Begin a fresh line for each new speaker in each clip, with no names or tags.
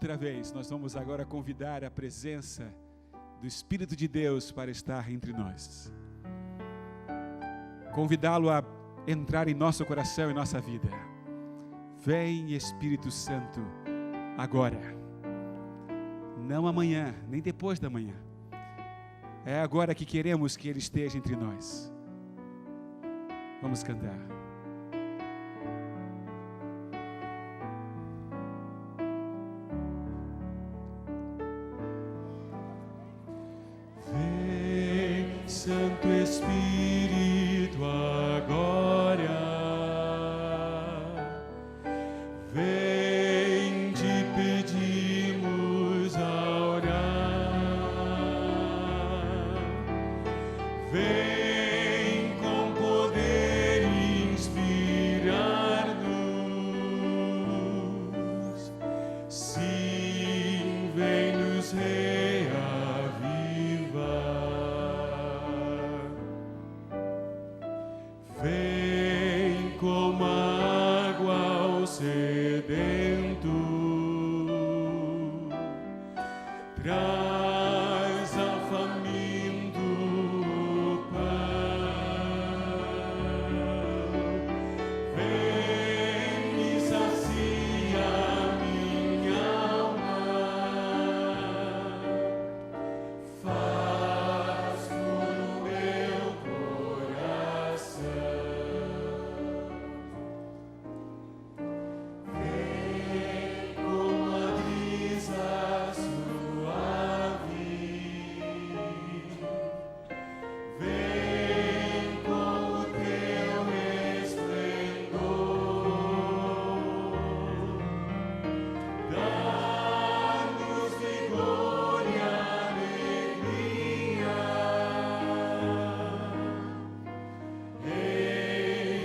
outra vez, nós vamos agora convidar a presença do Espírito de Deus para estar entre nós. Convidá-lo a entrar em nosso coração e nossa vida. Vem, Espírito Santo, agora. Não amanhã, nem depois da manhã. É agora que queremos que Ele esteja entre nós. Vamos cantar.
Vem, Santo Espírito, agora. Vem, te pedimos a orar. Vem com poder inspirar-nos. Sim, vem nos reavivar. Vem como água ao sedento. Traz ao faminto pão. Vem e sacia minha alma. Faz puro meu coração. Vem como a brisa suave. Vem com o teu esplendor. Dá-nos vigor e alegria.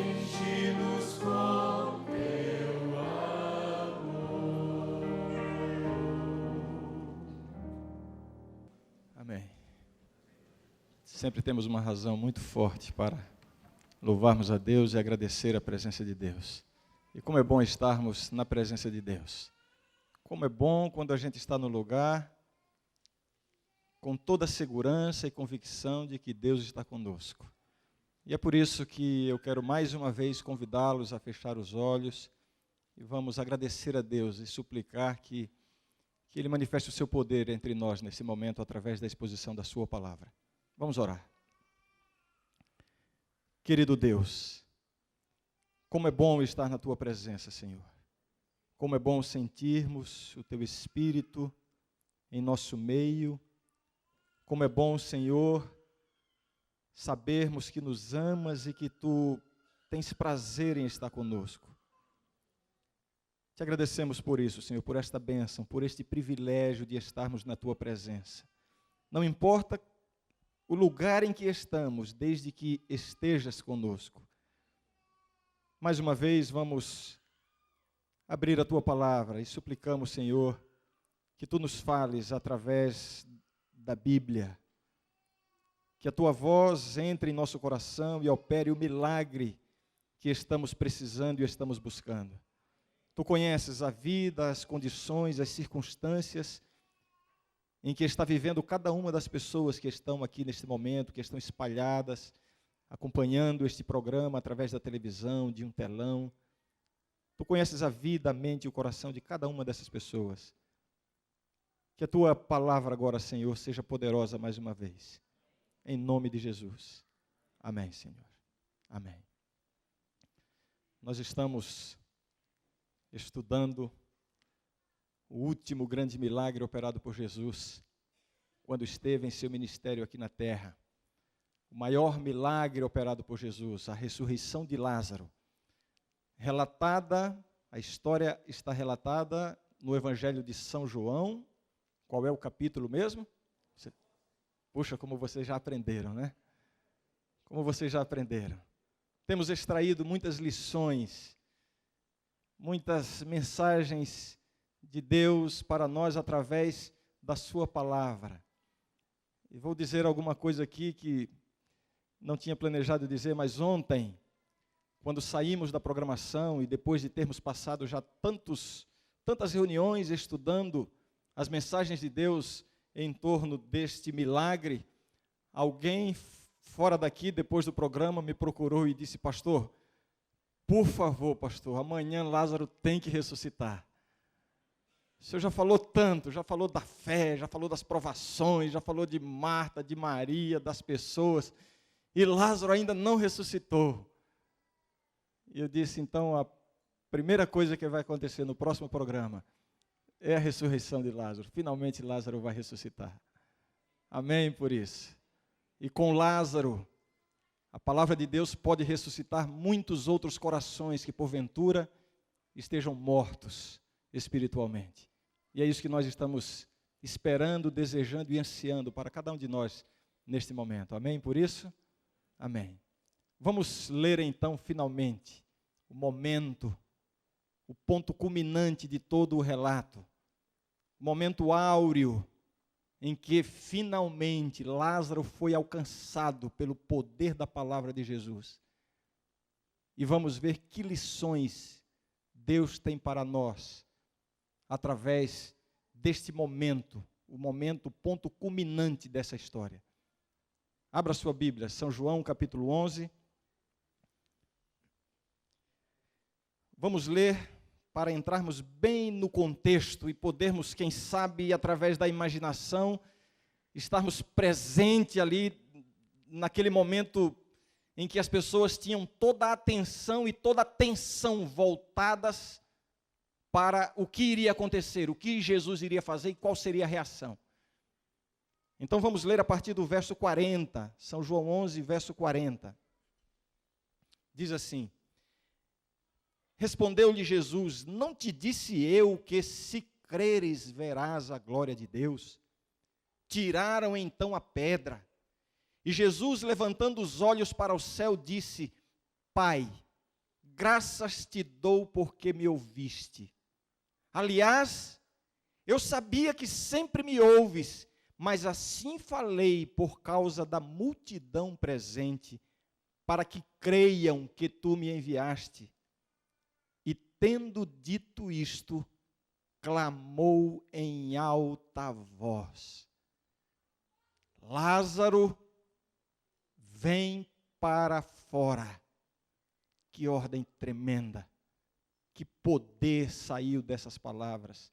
Enche-nos com teu amor.
Amém. Sempre temos uma razão muito forte para louvarmos a Deus e agradecer a presença de Deus. E como é bom estarmos na presença de Deus. Como é bom quando a gente está no lugar com toda a segurança e convicção de que Deus está conosco. E é por isso que eu quero mais uma vez convidá-los a fechar os olhos e vamos agradecer a Deus e suplicar que Ele manifeste o seu poder entre nós nesse momento através da exposição da sua palavra. Vamos orar. Querido Deus, como é bom estar na tua presença, Senhor. Como é bom sentirmos o teu Espírito em nosso meio. Como é bom, Senhor, sabermos que nos amas e que tu tens prazer em estar conosco. Te agradecemos por isso, Senhor, por esta bênção, por este privilégio de estarmos na tua presença. Não importa o lugar em que estamos, desde que estejas conosco. Mais uma vez, vamos abrir a tua palavra e suplicamos, Senhor, que tu nos fales através da Bíblia, que a tua voz entre em nosso coração e opere o milagre que estamos precisando e estamos buscando. Tu conheces a vida, as condições, as circunstâncias em que está vivendo cada uma das pessoas que estão aqui neste momento, que estão espalhadas, acompanhando este programa através da televisão, de um telão. Tu conheces a vida, a mente e o coração de cada uma dessas pessoas. Que a tua palavra agora, Senhor, seja poderosa mais uma vez. Em nome de Jesus. Amém, Senhor. Amém. Nós estamos estudando o último grande milagre operado por Jesus, quando esteve em seu ministério aqui na terra. O maior milagre operado por Jesus, a ressurreição de Lázaro. A história está relatada no Evangelho de São João. Qual é o capítulo mesmo? Puxa, como vocês já aprenderam, né? Como vocês já aprenderam. Temos extraído muitas lições, muitas mensagens de Deus para nós através da sua palavra. E vou dizer alguma coisa aqui que não tinha planejado dizer, mas ontem, quando saímos da programação e depois de termos passado já tantas tantas reuniões estudando as mensagens de Deus em torno deste milagre, alguém fora daqui, depois do programa, me procurou e disse: pastor, por favor, pastor, amanhã Lázaro tem que ressuscitar. O senhor já falou tanto, já falou da fé, já falou das provações, já falou de Marta, de Maria, das pessoas, e Lázaro ainda não ressuscitou. E eu disse: então, a primeira coisa que vai acontecer no próximo programa é a ressurreição de Lázaro. Finalmente Lázaro vai ressuscitar. Amém por isso. E com Lázaro, a palavra de Deus pode ressuscitar muitos outros corações que porventura estejam mortos espiritualmente. E é isso que nós estamos esperando, desejando e ansiando para cada um de nós neste momento. Amém por isso? Amém. Vamos ler então finalmente o momento, o ponto culminante de todo o relato, o momento áureo em que finalmente Lázaro foi alcançado pelo poder da palavra de Jesus. E vamos ver que lições Deus tem para nós através deste momento, o ponto culminante dessa história. Abra sua Bíblia, São João capítulo 11. Vamos ler para entrarmos bem no contexto e podermos, quem sabe, através da imaginação, estarmos presentes ali naquele momento em que as pessoas tinham toda a atenção e toda a atenção voltadas para o que iria acontecer, o que Jesus iria fazer e qual seria a reação. Então vamos ler a partir do verso 40, São João 11, verso 40. Diz assim: respondeu-lhe Jesus: não te disse eu que se creres verás a glória de Deus? Tiraram então a pedra. E Jesus, levantando os olhos para o céu, disse: Pai, graças te dou porque me ouviste. Aliás, eu sabia que sempre me ouves, mas assim falei por causa da multidão presente, para que creiam que tu me enviaste. E tendo dito isto, clamou em alta voz: Lázaro, vem para fora. Que ordem tremenda, que poder saiu dessas palavras,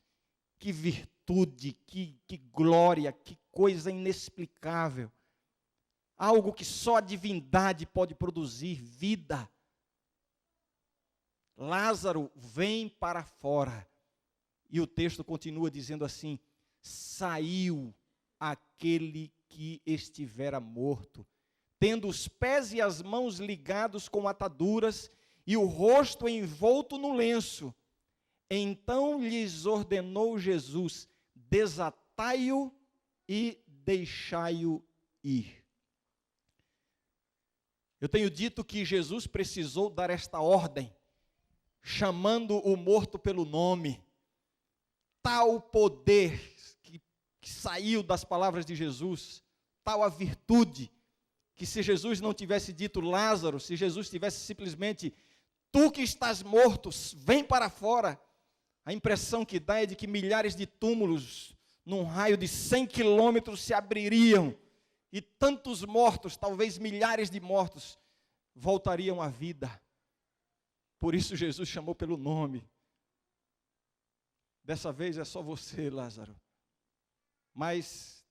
que virtude, que glória, que coisa inexplicável. Algo que só a divindade pode produzir, vida. Lázaro, vem para fora. E o texto continua dizendo assim: saiu aquele que estivera morto, tendo os pés e as mãos ligados com ataduras e o rosto envolto no lenço. Então lhes ordenou Jesus: desatai-o e deixai-o ir. Eu tenho dito que Jesus precisou dar esta ordem, chamando o morto pelo nome. Tal poder que saiu das palavras de Jesus, tal a virtude, que se Jesus não tivesse dito Lázaro, se Jesus tivesse simplesmente: tu que estás morto, vem para fora, a impressão que dá é de que milhares de túmulos, num raio de 100 quilômetros, se abririam, e tantos mortos, talvez milhares de mortos, voltariam à vida. Por isso Jesus chamou pelo nome. Dessa vez é só você, Lázaro. Mas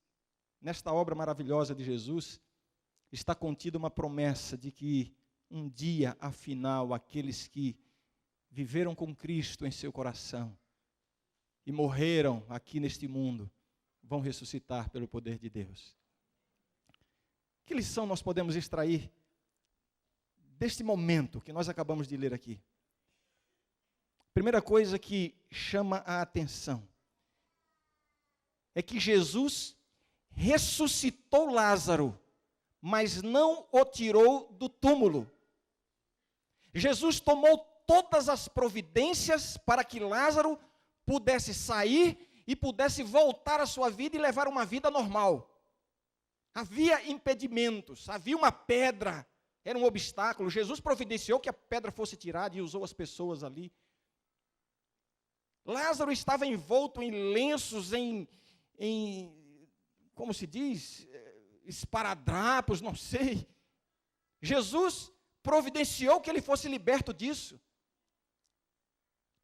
nesta obra maravilhosa de Jesus está contida uma promessa de que um dia, afinal, aqueles que viveram com Cristo em seu coração e morreram aqui neste mundo, vão ressuscitar pelo poder de Deus. Que lição nós podemos extrair deste momento que nós acabamos de ler aqui? Primeira coisa que chama a atenção é que Jesus ressuscitou Lázaro, mas não o tirou do túmulo. Jesus tomou todas as providências para que Lázaro pudesse sair e pudesse voltar à sua vida e levar uma vida normal. Havia impedimentos, havia uma pedra, era um obstáculo. Jesus providenciou que a pedra fosse tirada e usou as pessoas ali. Lázaro estava envolto em lenços, como se diz, esparadrapos, não sei. Jesus providenciou que ele fosse liberto disso.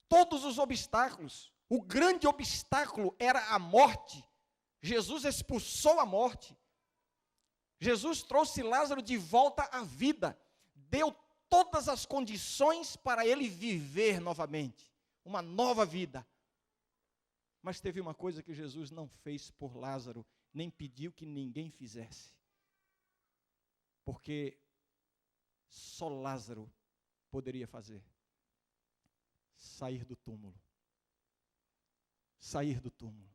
Todos os obstáculos, o grande obstáculo era a morte. Jesus expulsou a morte. Jesus trouxe Lázaro de volta à vida. Deu todas as condições para ele viver novamente. Uma nova vida. Mas teve uma coisa que Jesus não fez por Lázaro, nem pediu que ninguém fizesse. Porque só Lázaro poderia fazer. Sair do túmulo. Sair do túmulo.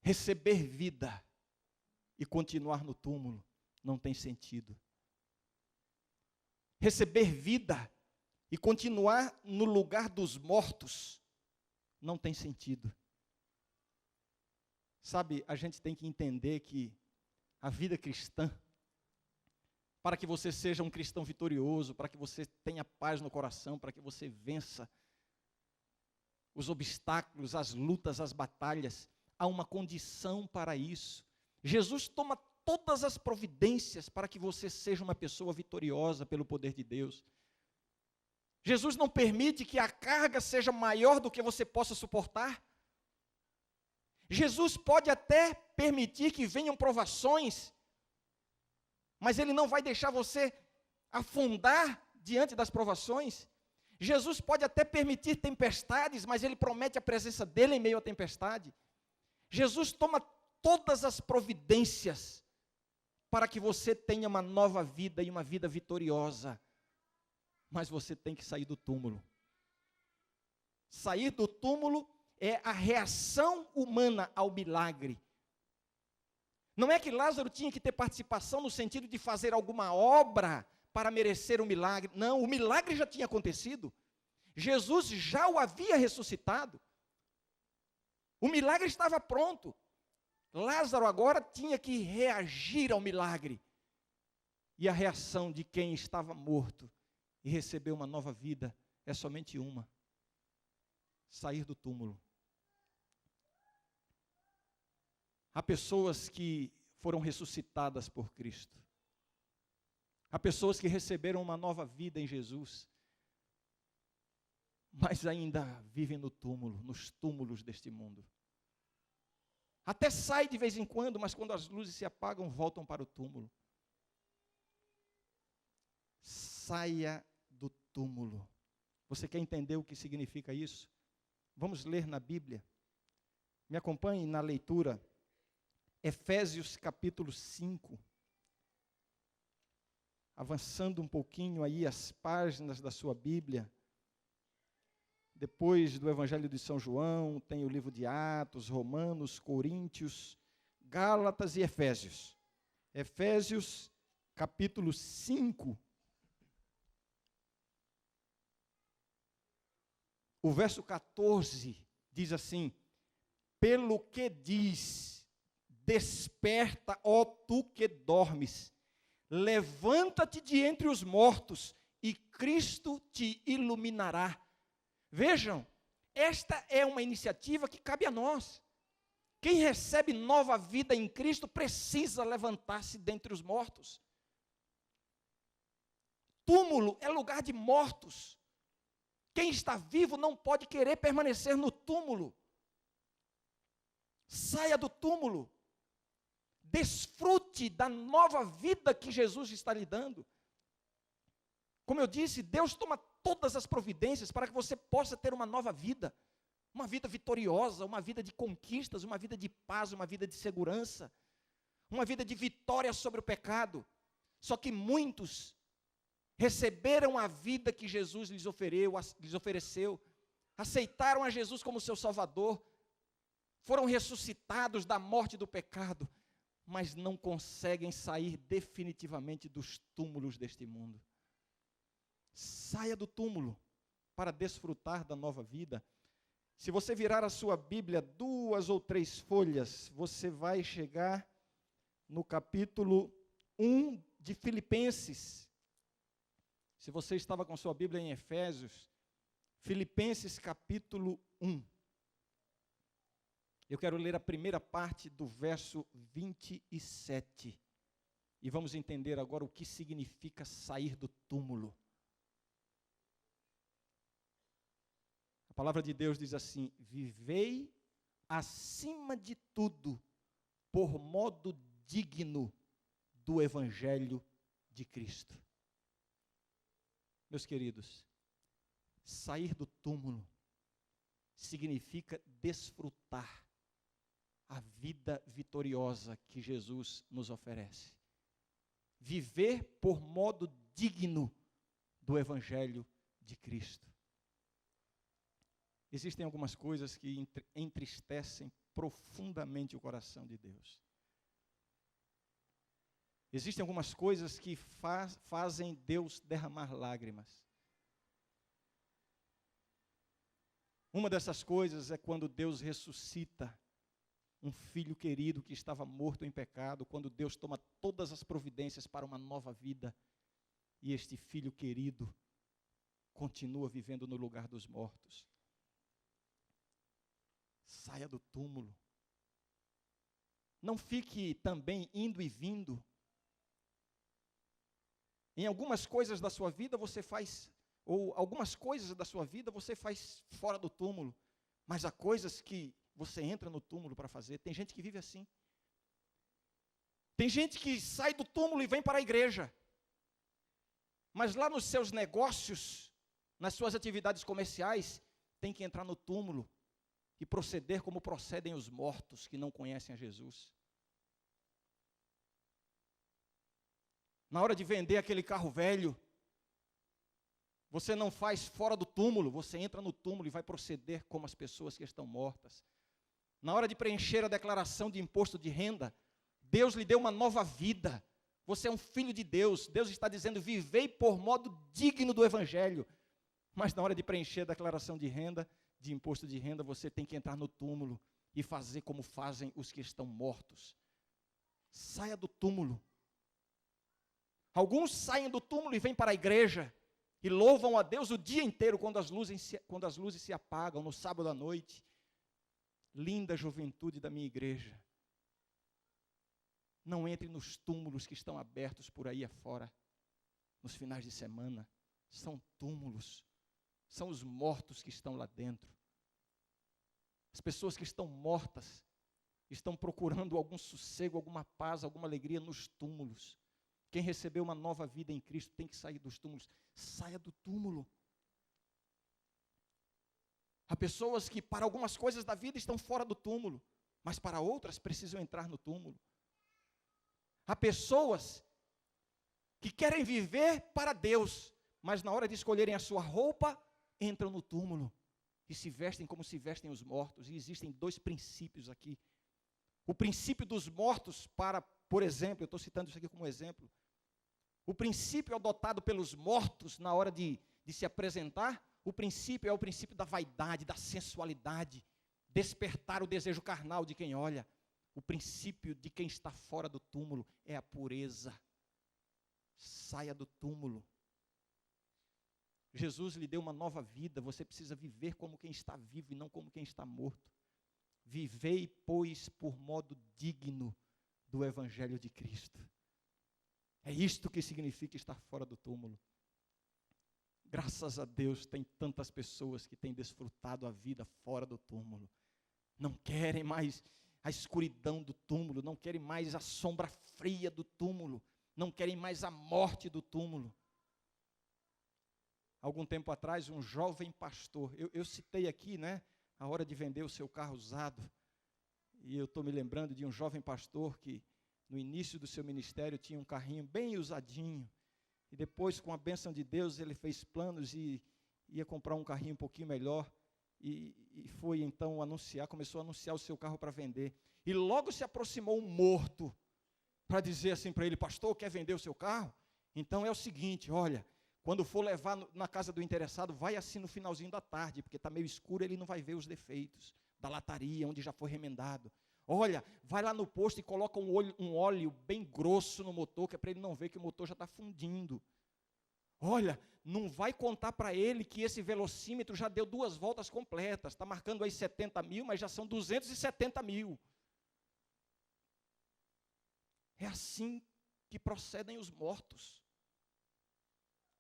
Receber vida e continuar no túmulo não tem sentido. Receber vida e continuar no lugar dos mortos não tem sentido. Sabe, a gente tem que entender que a vida cristã, para que você seja um cristão vitorioso, para que você tenha paz no coração, para que você vença os obstáculos, as lutas, as batalhas, há uma condição para isso. Jesus toma todas as providências para que você seja uma pessoa vitoriosa pelo poder de Deus. Jesus não permite que a carga seja maior do que você possa suportar. Jesus pode até permitir que venham provações, mas Ele não vai deixar você afundar diante das provações. Jesus pode até permitir tempestades, mas Ele promete a presença dEle em meio à tempestade. Jesus toma todas as providências para que você tenha uma nova vida e uma vida vitoriosa. Mas você tem que sair do túmulo. Sair do túmulo é a reação humana ao milagre. Não é que Lázaro tinha que ter participação no sentido de fazer alguma obra para merecer o milagre. Não, o milagre já tinha acontecido. Jesus já o havia ressuscitado. O milagre estava pronto. Lázaro agora tinha que reagir ao milagre. E a reação de quem estava morto e recebeu uma nova vida é somente uma: sair do túmulo. Há pessoas que foram ressuscitadas por Cristo. Há pessoas que receberam uma nova vida em Jesus, mas ainda vivem no túmulo, nos túmulos deste mundo. Até sai de vez em quando, mas quando as luzes se apagam, voltam para o túmulo. Saia do túmulo. Você quer entender o que significa isso? Vamos ler na Bíblia. Me acompanhe na leitura. Efésios capítulo 5. Avançando um pouquinho aí as páginas da sua Bíblia. Depois do Evangelho de São João, tem o livro de Atos, Romanos, Coríntios, Gálatas e Efésios. Efésios capítulo 5. O verso 14 diz assim: pelo que diz, desperta, ó tu que dormes, levanta-te de entre os mortos, e Cristo te iluminará. Vejam, esta é uma iniciativa que cabe a nós. Quem recebe nova vida em Cristo precisa levantar-se dentre os mortos. Túmulo é lugar de mortos. Quem está vivo não pode querer permanecer no túmulo. Saia do túmulo. Desfrute da nova vida que Jesus está lhe dando. Como eu disse, Deus toma todas as providências para que você possa ter uma nova vida. Uma vida vitoriosa, uma vida de conquistas, uma vida de paz, uma vida de segurança. Uma vida de vitória sobre o pecado. Só que muitos receberam a vida que Jesus lhes ofereceu, aceitaram a Jesus como seu Salvador, foram ressuscitados da morte do pecado, mas não conseguem sair definitivamente dos túmulos deste mundo. Saia do túmulo para desfrutar da nova vida. Se você virar a sua Bíblia 2 ou 3 folhas, você vai chegar no capítulo 1 de Filipenses. Se você estava com sua Bíblia em Efésios, Filipenses capítulo 1. Eu quero ler a primeira parte do verso 27. E vamos entender agora o que significa sair do túmulo. A palavra de Deus diz assim: vivei acima de tudo por modo digno do Evangelho de Cristo. Meus queridos, sair do túmulo significa desfrutar a vida vitoriosa que Jesus nos oferece. Viver por modo digno do Evangelho de Cristo. Existem algumas coisas que entristecem profundamente o coração de Deus. Existem algumas coisas que fazem Deus derramar lágrimas. Uma dessas coisas é quando Deus ressuscita um filho querido que estava morto em pecado, quando Deus toma todas as providências para uma nova vida, e este filho querido continua vivendo no lugar dos mortos. Saia do túmulo. Não fique também indo e vindo. Em algumas coisas da sua vida você faz, ou algumas coisas da sua vida você faz fora do túmulo, mas há coisas que você entra no túmulo para fazer. Tem gente que vive assim. Tem gente que sai do túmulo e vem para a igreja, mas lá nos seus negócios, nas suas atividades comerciais, tem que entrar no túmulo e proceder como procedem os mortos que não conhecem a Jesus. Na hora de vender aquele carro velho, você não faz fora do túmulo, você entra no túmulo e vai proceder como as pessoas que estão mortas. Na hora de preencher a declaração de imposto de renda, Deus lhe deu uma nova vida. Você é um filho de Deus. Deus está dizendo: vivei por modo digno do Evangelho. Mas na hora de preencher a declaração de renda, de imposto de renda, você tem que entrar no túmulo e fazer como fazem os que estão mortos. Saia do túmulo. Alguns saem do túmulo e vêm para a igreja e louvam a Deus o dia inteiro quando as luzes se apagam, no sábado à noite. Linda juventude da minha igreja. Não entre nos túmulos que estão abertos por aí afora, nos finais de semana. São túmulos. São os mortos que estão lá dentro. As pessoas que estão mortas estão procurando algum sossego, alguma paz, alguma alegria nos túmulos. Quem recebeu uma nova vida em Cristo tem que sair dos túmulos. Saia do túmulo. Há pessoas que para algumas coisas da vida estão fora do túmulo, mas para outras precisam entrar no túmulo. Há pessoas que querem viver para Deus, mas na hora de escolherem a sua roupa, entram no túmulo e se vestem como se vestem os mortos. E existem dois princípios aqui. O princípio dos mortos por exemplo, eu estou citando isso aqui como exemplo. O princípio adotado pelos mortos na hora de se apresentar, o princípio é o princípio da vaidade, da sensualidade, despertar o desejo carnal de quem olha. O princípio de quem está fora do túmulo é a pureza. Saia do túmulo. Jesus lhe deu uma nova vida, você precisa viver como quem está vivo e não como quem está morto. Vivei, pois, por modo digno do Evangelho de Cristo. É isto que significa estar fora do túmulo. Graças a Deus, tem tantas pessoas que têm desfrutado a vida fora do túmulo. Não querem mais a escuridão do túmulo, não querem mais a sombra fria do túmulo, não querem mais a morte do túmulo. Algum tempo atrás, um jovem pastor, eu citei aqui, a hora de vender o seu carro usado, e eu estou me lembrando de um jovem pastor que, no início do seu ministério, tinha um carrinho bem usadinho, e depois, com a bênção de Deus, ele fez planos e ia comprar um carrinho um pouquinho melhor, e foi então começou a anunciar o seu carro para vender. E logo se aproximou um morto, para dizer assim para ele: pastor, quer vender o seu carro? Então é o seguinte, olha, quando for levar na casa do interessado, vai assim no finalzinho da tarde, porque está meio escuro, ele não vai ver os defeitos da lataria, onde já foi remendado. Olha, vai lá no posto e coloca um óleo bem grosso no motor, que é para ele não ver que o motor já está fundindo. Olha, não vai contar para ele que esse velocímetro já deu 2 voltas completas, está marcando aí 70 mil, mas já são 270 mil. É assim que procedem os mortos.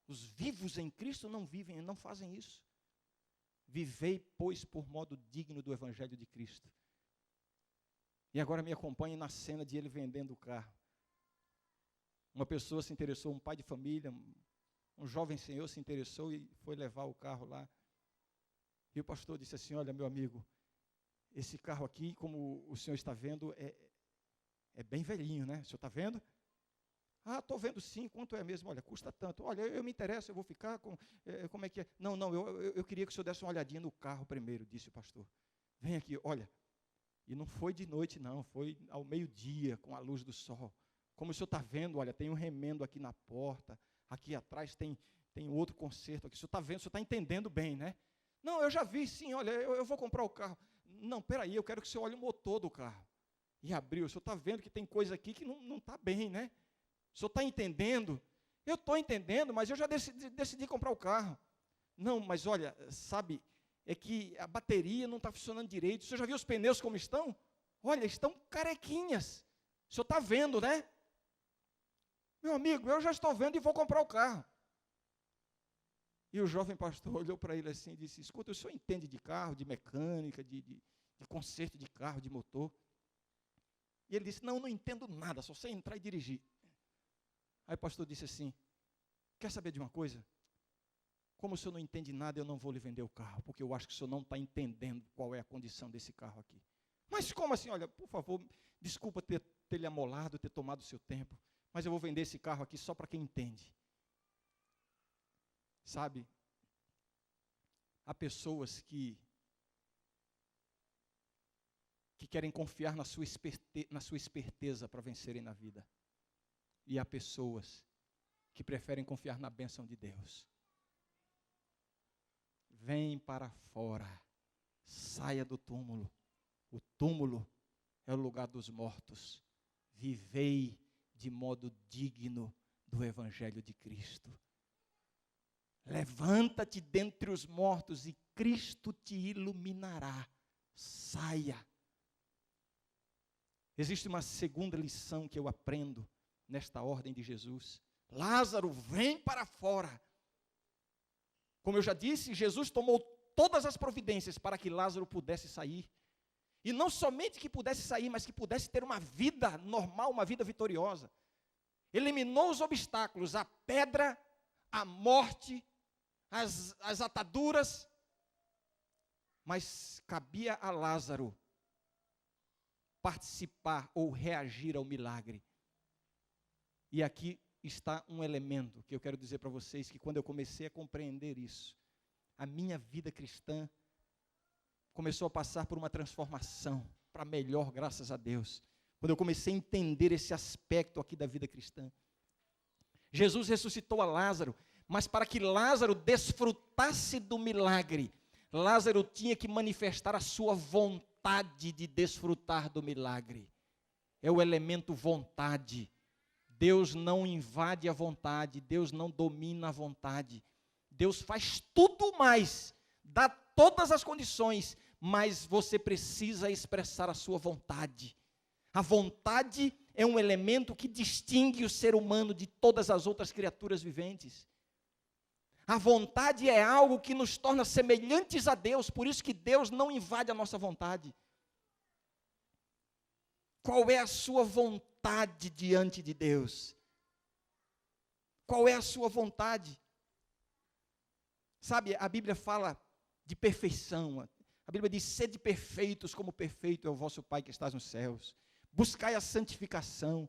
Os vivos em Cristo não vivem, não fazem isso. Vivei, pois, por modo digno do Evangelho de Cristo. E agora me acompanhe na cena de ele vendendo o carro. Uma pessoa se interessou, um pai de família, um jovem senhor se interessou e foi levar o carro lá. E o pastor disse assim: olha, meu amigo, esse carro aqui, como o senhor está vendo, é bem velhinho, né? O senhor está vendo? Ah, estou vendo sim, quanto é mesmo? Olha, custa tanto. Olha, eu me interesso, eu vou ficar com... como é que é? Não, eu queria que o senhor desse uma olhadinha no carro primeiro, disse o pastor. Vem aqui, olha. E não foi de noite não, foi ao meio-dia, com a luz do sol. Como o senhor está vendo, olha, tem um remendo aqui na porta, aqui atrás tem outro conserto aqui. O senhor está vendo, o senhor está entendendo bem, né? Não, eu já vi sim, olha, eu vou comprar o carro. Não, peraí, eu quero que o senhor olhe o motor do carro. E abriu, o senhor está vendo que tem coisa aqui que não está bem, né? O senhor está entendendo? Eu estou entendendo, mas eu já decidi comprar o carro. Não, mas olha, sabe, é que a bateria não está funcionando direito. O senhor já viu os pneus como estão? Olha, estão carequinhas. O senhor está vendo, né? Meu amigo, eu já estou vendo e vou comprar o carro. E o jovem pastor olhou para ele assim e disse: escuta, o senhor entende de carro, de mecânica, de conserto de carro, de motor? E ele disse: não entendo nada, só sei entrar e dirigir. Aí o pastor disse assim: quer saber de uma coisa? Como o senhor não entende nada, eu não vou lhe vender o carro, porque eu acho que o senhor não está entendendo qual é a condição desse carro aqui. Mas como assim? Olha, por favor, desculpa ter lhe amolado, ter tomado o seu tempo, mas eu vou vender esse carro aqui só para quem entende. Sabe, há pessoas que querem confiar na sua esperteza para vencerem na vida. E há pessoas que preferem confiar na bênção de Deus. Vem para fora, saia do túmulo. O túmulo é o lugar dos mortos. Vivei de modo digno do Evangelho de Cristo. Levanta-te dentre os mortos e Cristo te iluminará. Saia. Existe uma segunda lição que eu aprendo nesta ordem de Jesus. Lázaro, vem para fora. Como eu já disse, Jesus tomou todas as providências para que Lázaro pudesse sair. E não somente que pudesse sair, mas que pudesse ter uma vida normal, uma vida vitoriosa. Eliminou os obstáculos, a pedra, a morte, as ataduras. Mas cabia a Lázaro participar ou reagir ao milagre. E aqui está um elemento que eu quero dizer para vocês, que quando eu comecei a compreender isso, a minha vida cristã começou a passar por uma transformação para melhor, graças a Deus. Quando eu comecei a entender esse aspecto aqui da vida cristã. Jesus ressuscitou a Lázaro, mas para que Lázaro desfrutasse do milagre, Lázaro tinha que manifestar a sua vontade de desfrutar do milagre. É o elemento vontade. Deus não invade a vontade, Deus não domina a vontade. Deus faz tudo mais, dá todas as condições, mas você precisa expressar a sua vontade. A vontade é um elemento que distingue o ser humano de todas as outras criaturas viventes. A vontade é algo que nos torna semelhantes a Deus, por isso que Deus não invade a nossa vontade. Qual é a sua vontade diante de Deus? Qual é a sua vontade? Sabe, a Bíblia fala de perfeição. A Bíblia diz: sede perfeitos como perfeito é o vosso Pai que está nos céus. Buscai a santificação.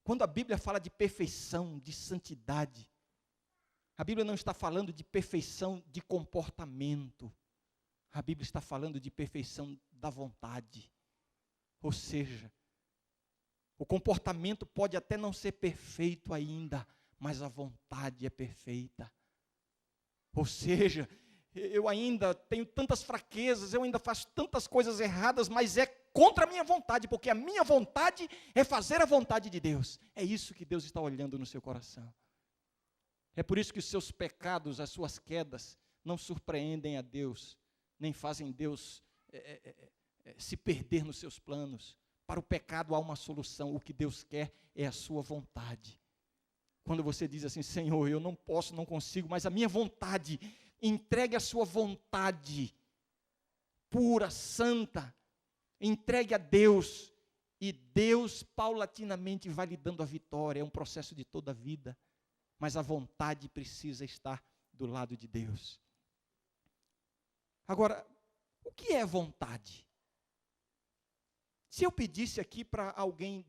Quando a Bíblia fala de perfeição, de santidade, a Bíblia não está falando de perfeição de comportamento. A Bíblia está falando de perfeição da vontade. Ou seja, o comportamento pode até não ser perfeito ainda, mas a vontade é perfeita. Ou seja, eu ainda tenho tantas fraquezas, eu ainda faço tantas coisas erradas, mas é contra a minha vontade, porque a minha vontade é fazer a vontade de Deus. É isso que Deus está olhando no seu coração. É por isso que os seus pecados, as suas quedas, não surpreendem a Deus, nem fazem Deus se perder nos seus planos. Para o pecado há uma solução, o que Deus quer é a sua vontade. Quando você diz assim, Senhor, eu não posso, não consigo, mas a minha vontade, entregue a sua vontade, pura, santa, entregue a Deus, e Deus paulatinamente vai lhe dando a vitória. É um processo de toda a vida, mas a vontade precisa estar do lado de Deus. Agora, o que é vontade? Se eu pedisse aqui para alguém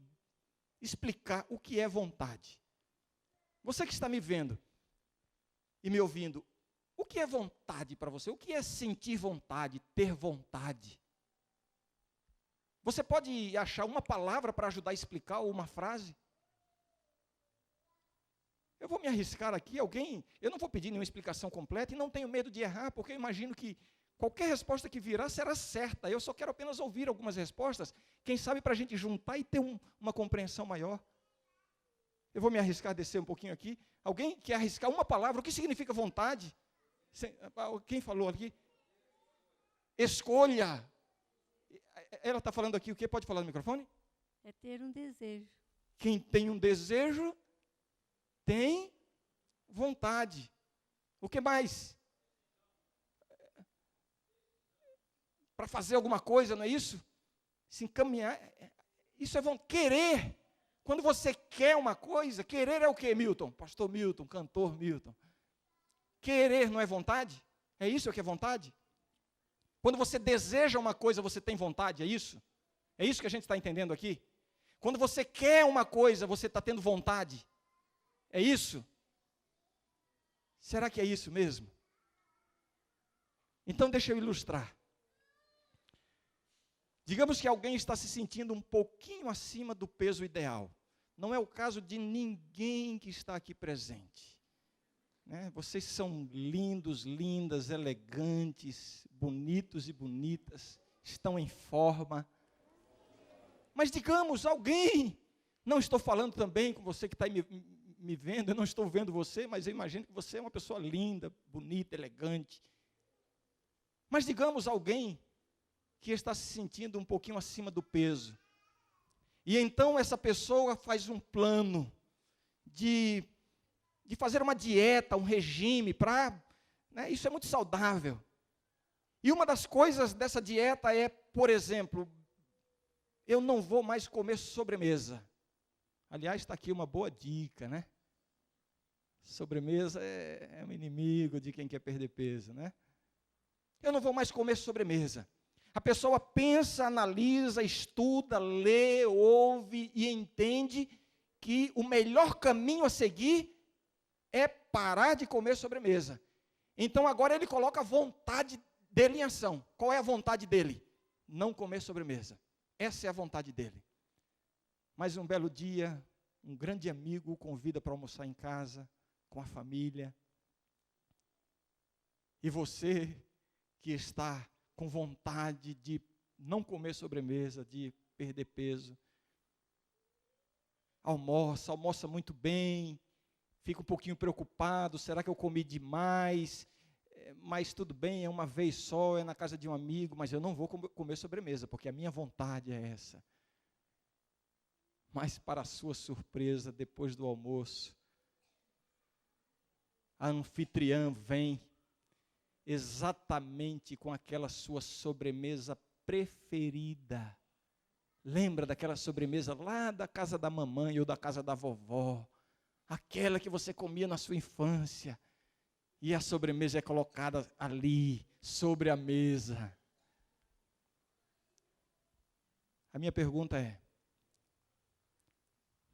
explicar o que é vontade, você que está me vendo e me ouvindo, o que é vontade para você? O que é sentir vontade, ter vontade? Você pode achar uma palavra para ajudar a explicar ou uma frase? Eu vou me arriscar aqui, eu não vou pedir nenhuma explicação completa e não tenho medo de errar, porque eu imagino que qualquer resposta que virá será certa. Eu só quero apenas ouvir algumas respostas, quem sabe para a gente juntar e ter uma compreensão maior. Eu vou me arriscar a descer um pouquinho aqui. Alguém quer arriscar uma palavra? O que significa vontade? Quem falou aqui? Escolha. Ela está falando aqui o quê? Pode falar no microfone?
É ter um desejo.
Quem tem um desejo, tem vontade. O que mais? Para fazer alguma coisa, não é isso? Se encaminhar. Isso é querer. Quando você quer uma coisa, querer é o quê, Milton? Pastor Milton, cantor Milton. Querer não é vontade? É isso que é vontade? Quando você deseja uma coisa, você tem vontade, é isso? É isso que a gente está entendendo aqui? Quando você quer uma coisa, você está tendo vontade. É isso? Será que é isso mesmo? Então deixa eu ilustrar. Digamos que alguém está se sentindo um pouquinho acima do peso ideal. Não é o caso de ninguém que está aqui presente. Né? Vocês são lindos, lindas, elegantes, bonitos e bonitas, estão em forma. Mas digamos, alguém, não estou falando também com você que está aí me vendo, eu não estou vendo você, mas eu imagino que você é uma pessoa linda, bonita, elegante. Mas digamos alguém que está se sentindo um pouquinho acima do peso. E então essa pessoa faz um plano de fazer uma dieta, um regime, isso é muito saudável. E uma das coisas dessa dieta é, por exemplo, eu não vou mais comer sobremesa. Aliás, está aqui uma boa dica, né? Sobremesa é um inimigo de quem quer perder peso, né? Eu não vou mais comer sobremesa. A pessoa pensa, analisa, estuda, lê, ouve e entende que o melhor caminho a seguir é parar de comer sobremesa. Então agora ele coloca a vontade dele em ação. Qual é a vontade dele? Não comer sobremesa. Essa é a vontade dele. Mas um belo dia, um grande amigo o convida para almoçar em casa, com a família. E você que está com vontade de não comer sobremesa, de perder peso, almoça muito bem, fica um pouquinho preocupado, será que eu comi demais? Mas tudo bem, é uma vez só, é na casa de um amigo, mas eu não vou comer sobremesa, porque a minha vontade é essa. Mas para a sua surpresa, depois do almoço, a anfitriã vem exatamente com aquela sua sobremesa preferida. Lembra daquela sobremesa lá da casa da mamãe ou da casa da vovó? Aquela que você comia na sua infância. E a sobremesa é colocada ali, sobre a mesa. A minha pergunta é: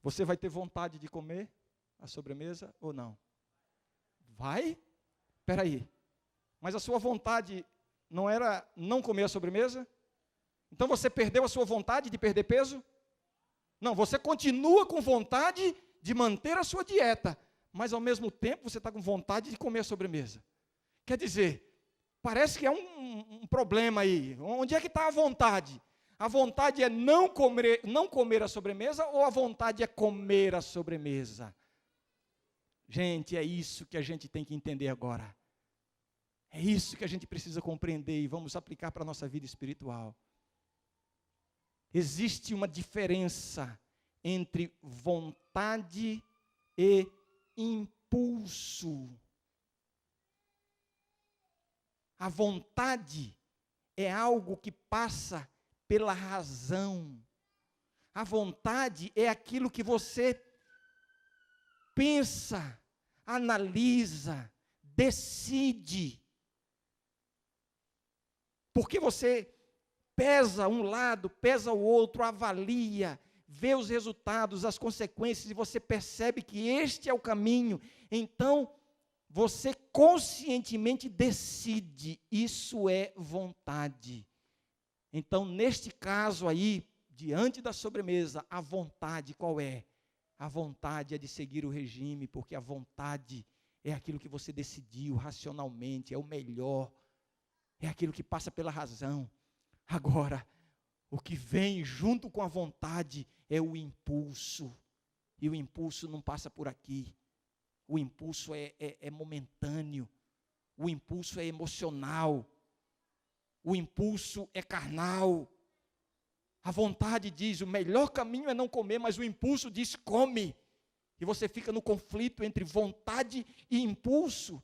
você vai ter vontade de comer a sobremesa ou não? Vai? Espera aí. Mas a sua vontade não era não comer a sobremesa? Então você perdeu a sua vontade de perder peso? Não, você continua com vontade de manter a sua dieta, mas ao mesmo tempo você está com vontade de comer a sobremesa. Quer dizer, parece que é um problema aí. Onde é que está a vontade? A vontade é não comer a sobremesa ou a vontade é comer a sobremesa? Gente, é isso que a gente tem que entender agora. É isso que a gente precisa compreender e vamos aplicar para a nossa vida espiritual. Existe uma diferença entre vontade e impulso. A vontade é algo que passa pela razão. A vontade é aquilo que você pensa, analisa, decide. Porque você pesa um lado, pesa o outro, avalia, vê os resultados, as consequências, e você percebe que este é o caminho. Então, você conscientemente decide. Isso é vontade. Então, neste caso aí, diante da sobremesa, a vontade qual é? A vontade é de seguir o regime, porque a vontade é aquilo que você decidiu racionalmente, é o melhor, é aquilo que passa pela razão. Agora, o que vem junto com a vontade é o impulso, e o impulso não passa por aqui. O impulso é momentâneo, o impulso é emocional, o impulso é carnal. A vontade diz, o melhor caminho é não comer, mas o impulso diz, come. E você fica no conflito entre vontade e impulso.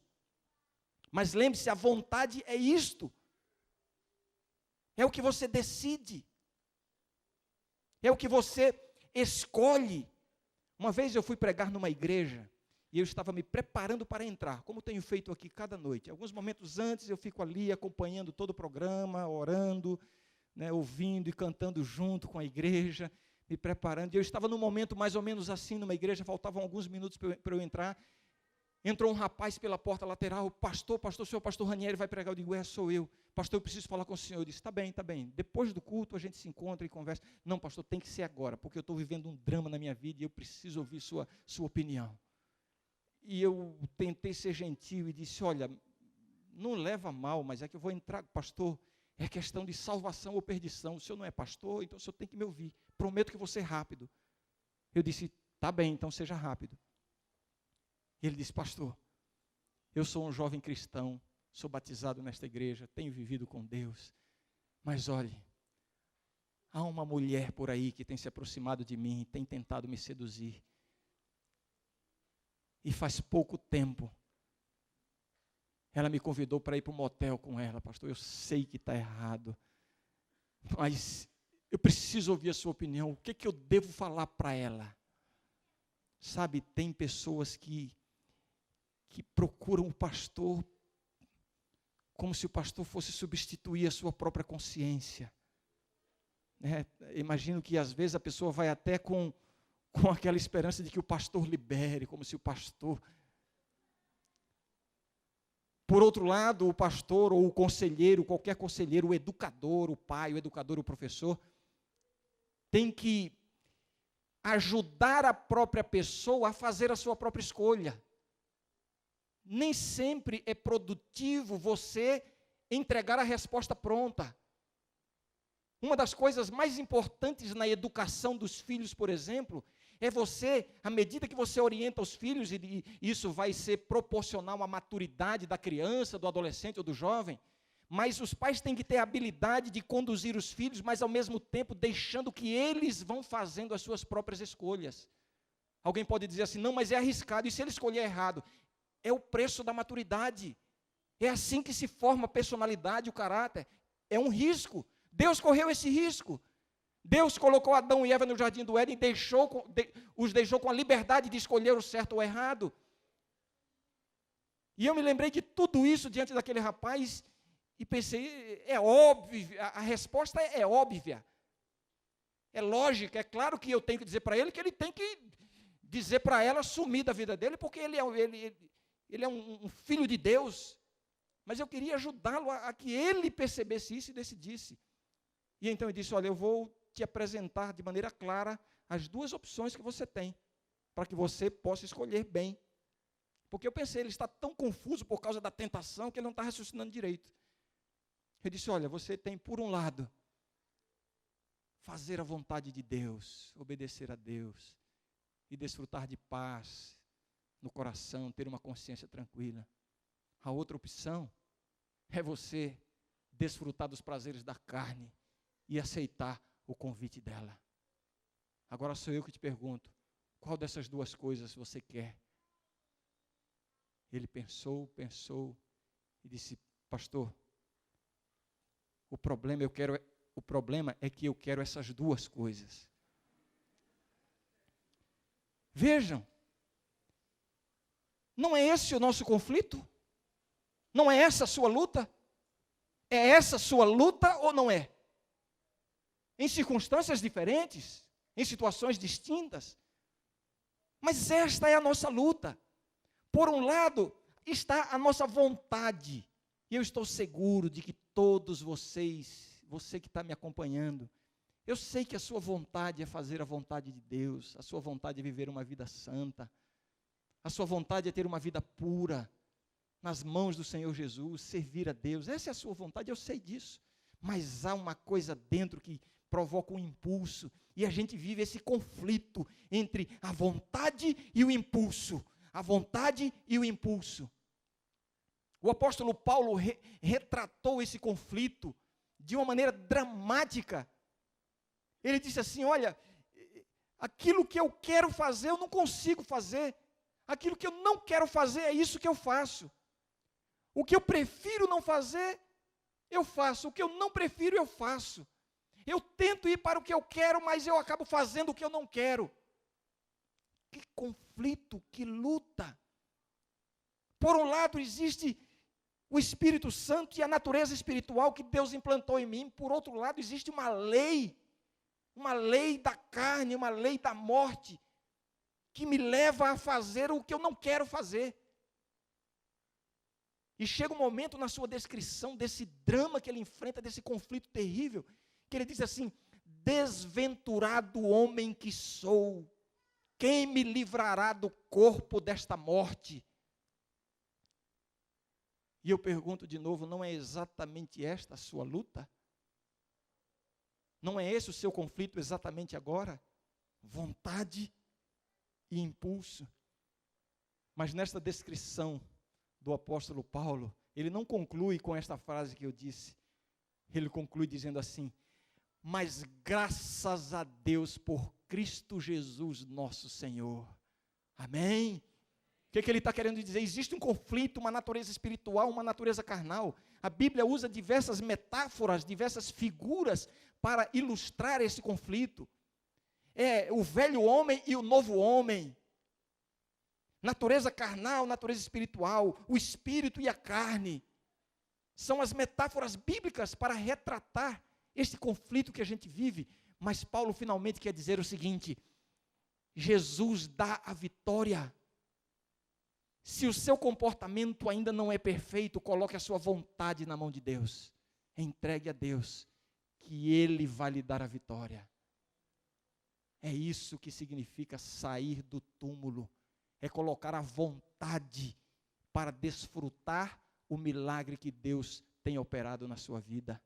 Mas lembre-se, a vontade é isto. É o que você decide. É o que você escolhe. Uma vez eu fui pregar numa igreja, e eu estava me preparando para entrar, como tenho feito aqui cada noite. Alguns momentos antes eu fico ali acompanhando todo o programa, orando, ouvindo e cantando junto com a igreja, me preparando. E eu estava num momento mais ou menos assim, numa igreja, faltavam alguns minutos para eu entrar. Entrou um rapaz pela porta lateral, pastor, o senhor pastor Ranieri vai pregar. Eu digo, sou eu. Pastor, eu preciso falar com o senhor. Eu disse, tá bem. Depois do culto a gente se encontra e conversa. Não, pastor, tem que ser agora, porque eu estou vivendo um drama na minha vida e eu preciso ouvir sua opinião. E eu tentei ser gentil e disse, olha, não leva mal, mas é que eu vou entrar, pastor, é questão de salvação ou perdição. O senhor não é pastor, então o senhor tem que me ouvir. Prometo que vou ser rápido. Eu disse, tá bem, então seja rápido. Ele disse, pastor, eu sou um jovem cristão, sou batizado nesta igreja, tenho vivido com Deus, mas olhe, há uma mulher por aí que tem se aproximado de mim, tem tentado me seduzir, e faz pouco tempo, ela me convidou para ir para um motel com ela. Pastor, eu sei que está errado, mas eu preciso ouvir a sua opinião, o que eu devo falar para ela? Sabe, tem pessoas que procuram o pastor como se o pastor fosse substituir a sua própria consciência. Imagino que às vezes a pessoa vai até com aquela esperança de que o pastor libere, como se o pastor... Por outro lado, o pastor ou o conselheiro, qualquer conselheiro, o educador, o pai, o educador, o professor, tem que ajudar a própria pessoa a fazer a sua própria escolha. Nem sempre é produtivo você entregar a resposta pronta. Uma das coisas mais importantes na educação dos filhos, por exemplo, é você, à medida que você orienta os filhos, e isso vai ser proporcional à maturidade da criança, do adolescente ou do jovem, mas os pais têm que ter a habilidade de conduzir os filhos, mas ao mesmo tempo deixando que eles vão fazendo as suas próprias escolhas. Alguém pode dizer assim, não, mas é arriscado, e se ele escolher errado? É o preço da maturidade. É assim que se forma a personalidade, o caráter. É um risco. Deus correu esse risco. Deus colocou Adão e Eva no jardim do Éden e os deixou com a liberdade de escolher o certo ou o errado. E eu me lembrei de tudo isso diante daquele rapaz e pensei, é óbvio, a resposta é óbvia. É lógica, é claro que eu tenho que dizer para ele que ele tem que dizer para ela sumir da vida dele, porque ele é um filho de Deus. Mas eu queria ajudá-lo a que ele percebesse isso e decidisse. E então eu disse, olha, eu vou te apresentar de maneira clara as duas opções que você tem, para que você possa escolher bem. Porque eu pensei, ele está tão confuso por causa da tentação, que ele não está raciocinando direito. Eu disse, olha, você tem, por um lado, fazer a vontade de Deus, obedecer a Deus, e desfrutar de paz no coração, ter uma consciência tranquila. A outra opção é você desfrutar dos prazeres da carne e aceitar o convite dela. Agora sou eu que te pergunto, qual dessas duas coisas você quer? Ele pensou e disse: pastor, o problema é que eu quero essas duas coisas. Vejam, não é esse o nosso conflito? Não é essa a sua luta? É essa a sua luta ou não é? Em circunstâncias diferentes, em situações distintas. Mas esta é a nossa luta. Por um lado, está a nossa vontade. E eu estou seguro de que todos vocês, você que está me acompanhando, eu sei que a sua vontade é fazer a vontade de Deus, a sua vontade é viver uma vida santa, a sua vontade é ter uma vida pura, nas mãos do Senhor Jesus, servir a Deus. Essa é a sua vontade, eu sei disso. Mas há uma coisa dentro que provoca um impulso, e a gente vive esse conflito entre a vontade e o impulso. A vontade e o impulso. O apóstolo Paulo retratou esse conflito de uma maneira dramática. Ele disse assim: olha, aquilo que eu quero fazer, eu não consigo fazer. Aquilo que eu não quero fazer, é isso que eu faço. O que eu prefiro não fazer, eu faço. O que eu não prefiro, eu faço. Eu tento ir para o que eu quero, mas eu acabo fazendo o que eu não quero. Que conflito, que luta. Por um lado existe o Espírito Santo e a natureza espiritual que Deus implantou em mim. Por outro lado existe uma lei da carne, uma lei da morte, que me leva a fazer o que eu não quero fazer. E chega um momento na sua descrição desse drama que ele enfrenta, desse conflito terrível, que ele diz assim: desventurado homem que sou, quem me livrará do corpo desta morte? E eu pergunto de novo, não é exatamente esta a sua luta? Não é esse o seu conflito exatamente agora? Vontade e impulso. Mas nesta descrição do apóstolo Paulo, ele não conclui com esta frase que eu disse. Ele conclui dizendo assim: mas graças a Deus por Cristo Jesus nosso Senhor. Amém? O que ele está querendo dizer? Existe um conflito, uma natureza espiritual, uma natureza carnal. A Bíblia usa diversas metáforas, diversas figuras para ilustrar esse conflito. É o velho homem e o novo homem. Natureza carnal, natureza espiritual, o espírito e a carne. São as metáforas bíblicas para retratar este conflito que a gente vive. Mas Paulo finalmente quer dizer o seguinte: Jesus dá a vitória. Se o seu comportamento ainda não é perfeito, coloque a sua vontade na mão de Deus. Entregue a Deus, que Ele vai lhe dar a vitória. É isso que significa sair do túmulo. É colocar a vontade para desfrutar o milagre que Deus tem operado na sua vida.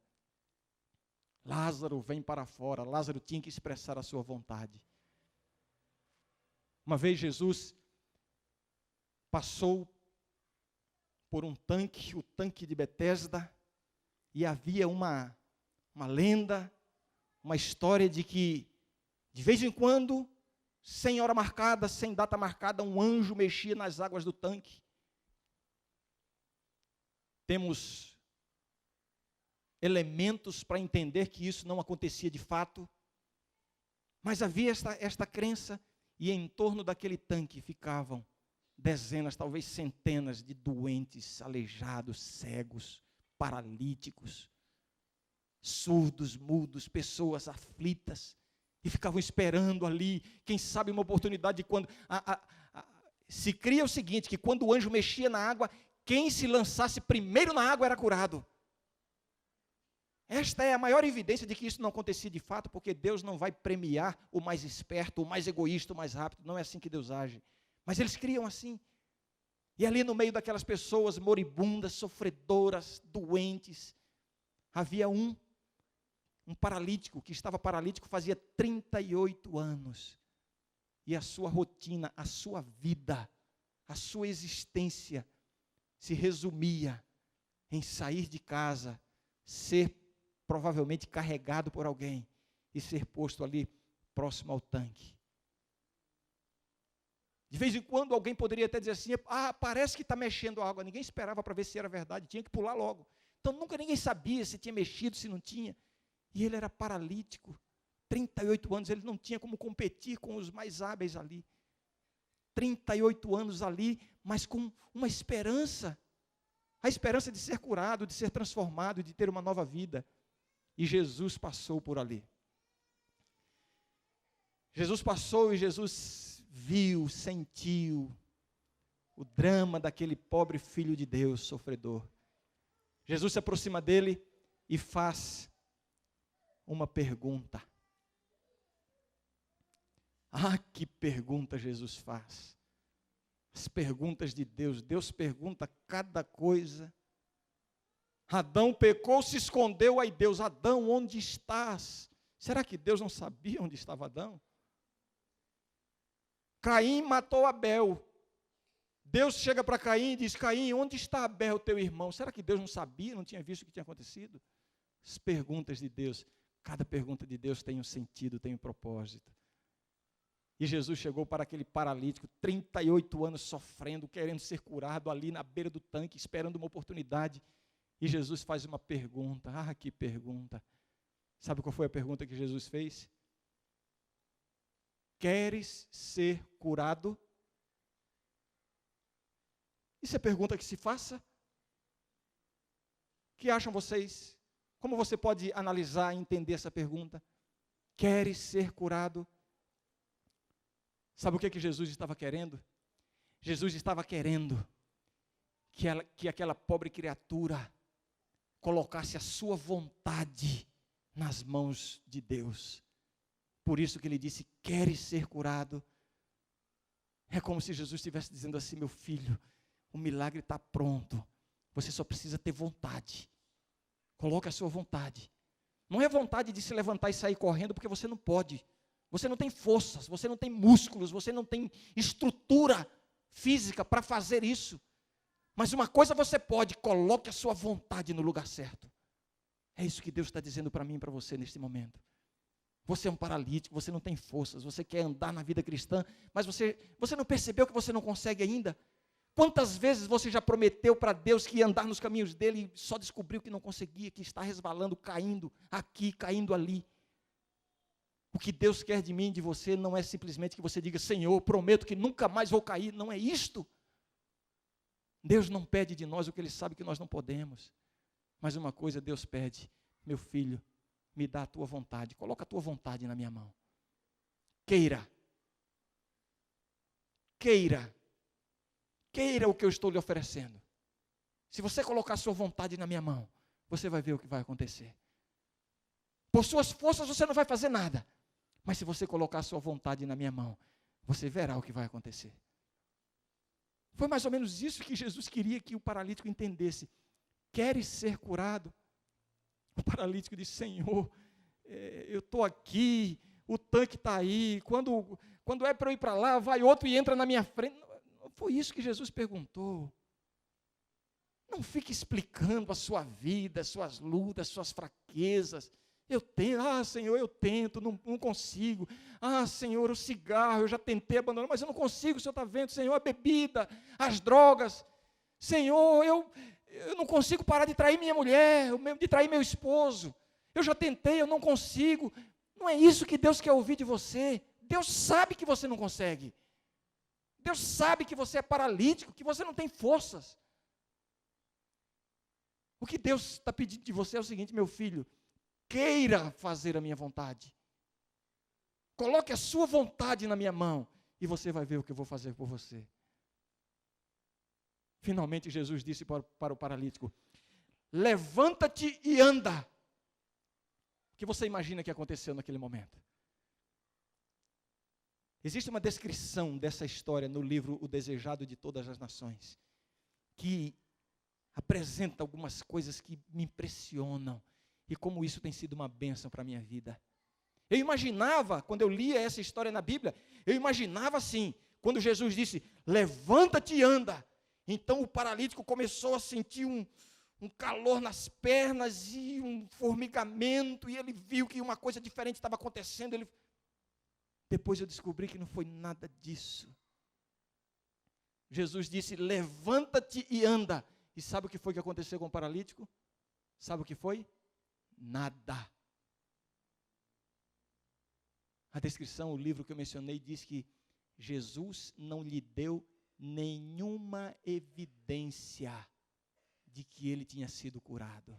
Lázaro vem para fora. Lázaro tinha que expressar a sua vontade. Uma vez Jesus passou por um tanque, o tanque de Betesda, e havia uma lenda, uma história de que, de vez em quando, sem hora marcada, sem data marcada, um anjo mexia nas águas do tanque. Temos elementos para entender que isso não acontecia de fato, mas havia esta crença, e em torno daquele tanque ficavam dezenas, talvez centenas de doentes, aleijados, cegos, paralíticos, surdos, mudos, pessoas aflitas, e ficavam esperando ali, quem sabe uma oportunidade de quando... se cria o seguinte, que quando o anjo mexia na água, quem se lançasse primeiro na água era curado. Esta é a maior evidência de que isso não acontecia de fato, porque Deus não vai premiar o mais esperto, o mais egoísta, o mais rápido, não é assim que Deus age. Mas eles criam assim. E ali no meio daquelas pessoas moribundas, sofredoras, doentes, havia um paralítico, que estava paralítico fazia 38 anos. E a sua rotina, a sua vida, a sua existência se resumia em sair de casa, ser provavelmente carregado por alguém e ser posto ali próximo ao tanque. De vez em quando alguém poderia até dizer assim, parece que está mexendo a água. Ninguém esperava para ver se era verdade, tinha que pular logo. Então nunca ninguém sabia se tinha mexido, se não tinha. E ele era paralítico, 38 anos, ele não tinha como competir com os mais hábeis ali. 38 anos ali, mas com uma esperança. A esperança de ser curado, de ser transformado, de ter uma nova vida. E Jesus passou por ali. Jesus passou e Jesus viu, sentiu o drama daquele pobre filho de Deus, sofredor. Jesus se aproxima dele e faz uma pergunta. Que pergunta Jesus faz. As perguntas de Deus. Deus pergunta cada coisa. Adão pecou, se escondeu. Aí Deus, Adão, onde estás? Será que Deus não sabia onde estava Adão? Caim matou Abel. Deus chega para Caim e diz, Caim, onde está Abel, teu irmão? Será que Deus não sabia, não tinha visto o que tinha acontecido? As perguntas de Deus. Cada pergunta de Deus tem um sentido, tem um propósito. E Jesus chegou para aquele paralítico, 38 anos sofrendo, querendo ser curado ali na beira do tanque, esperando uma oportunidade. E Jesus faz uma pergunta. Que pergunta. Sabe qual foi a pergunta que Jesus fez? Queres ser curado? Isso é pergunta que se faça? O que acham vocês? Como você pode analisar e entender essa pergunta? Queres ser curado? Sabe o que Jesus estava querendo? Jesus estava querendo que aquela pobre criatura colocasse a sua vontade nas mãos de Deus. Por isso que ele disse, queres ser curado? É como se Jesus estivesse dizendo assim, meu filho, o milagre está pronto, você só precisa ter vontade. Coloque a sua vontade. Não é vontade de se levantar e sair correndo, porque você não pode. Você não tem forças, você não tem músculos, você não tem estrutura física para fazer isso. Mas uma coisa você pode, coloque a sua vontade no lugar certo. É isso que Deus está dizendo para mim e para você neste momento. Você é um paralítico, você não tem forças, você quer andar na vida cristã, mas você não percebeu que você não consegue ainda? Quantas vezes você já prometeu para Deus que ia andar nos caminhos dele e só descobriu que não conseguia, que está resvalando, caindo aqui, caindo ali? O que Deus quer de mim e de você não é simplesmente que você diga, Senhor, prometo que nunca mais vou cair. Não é isto. Deus não pede de nós o que Ele sabe que nós não podemos. Mas uma coisa Deus pede, meu filho, me dá a tua vontade, coloca a tua vontade na minha mão. Queira o que eu estou lhe oferecendo. Se você colocar a sua vontade na minha mão, você vai ver o que vai acontecer. Por suas forças você não vai fazer nada. Mas se você colocar a sua vontade na minha mão, você verá o que vai acontecer. Foi mais ou menos isso que Jesus queria que o paralítico entendesse. Queres ser curado? O paralítico disse, Senhor, eu estou aqui, o tanque está aí, quando é para eu ir para lá, vai outro e entra na minha frente. Não foi isso que Jesus perguntou. Não fique explicando a sua vida, as suas lutas, as suas fraquezas. Eu tento, Senhor, eu tento, não consigo. Senhor, o cigarro, eu já tentei abandonar, mas eu não consigo, o Senhor está vendo. Senhor, a bebida, as drogas. Senhor, eu não consigo parar de trair minha mulher, de trair meu esposo. Eu já tentei, eu não consigo. Não é isso que Deus quer ouvir de você. Deus sabe que você não consegue. Deus sabe que você é paralítico, que você não tem forças. O que Deus está pedindo de você é o seguinte, meu filho, queira fazer a minha vontade. Coloque a sua vontade na minha mão e você vai ver o que eu vou fazer por você. Finalmente Jesus disse para o paralítico, levanta-te e anda. O que você imagina que aconteceu naquele momento? Existe uma descrição dessa história no livro O Desejado de Todas as Nações, que apresenta algumas coisas que me impressionam, e como isso tem sido uma bênção para a minha vida. Eu imaginava, quando eu lia essa história na Bíblia, eu imaginava assim, Quando Jesus disse, levanta-te e anda, então o paralítico começou a sentir um calor nas pernas e um formigamento, e ele viu que uma coisa diferente estava acontecendo. Depois eu descobri que não foi nada disso. Jesus disse, levanta-te e anda. E sabe o que foi que aconteceu com o paralítico? Sabe o que foi? Nada. A descrição, o livro que eu mencionei, diz que Jesus não lhe deu nenhuma evidência de que ele tinha sido curado.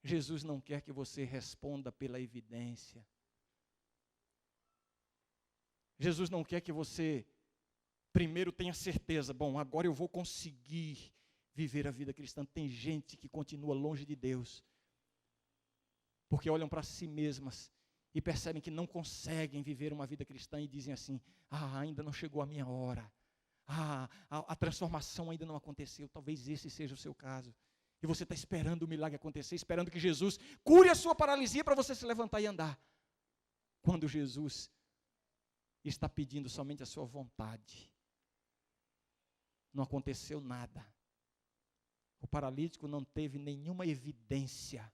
Jesus não quer que você responda pela evidência. Jesus não quer que você primeiro tenha certeza, bom, agora eu vou conseguir viver a vida cristã. Tem gente que continua longe de Deus, porque olham para si mesmas e percebem que não conseguem viver uma vida cristã e dizem assim, ainda não chegou a minha hora, a transformação ainda não aconteceu. Talvez esse seja o seu caso, e você está esperando o milagre acontecer, esperando que Jesus cure a sua paralisia para você se levantar e andar, quando Jesus está pedindo somente a sua vontade. Não aconteceu nada. O paralítico não teve nenhuma evidência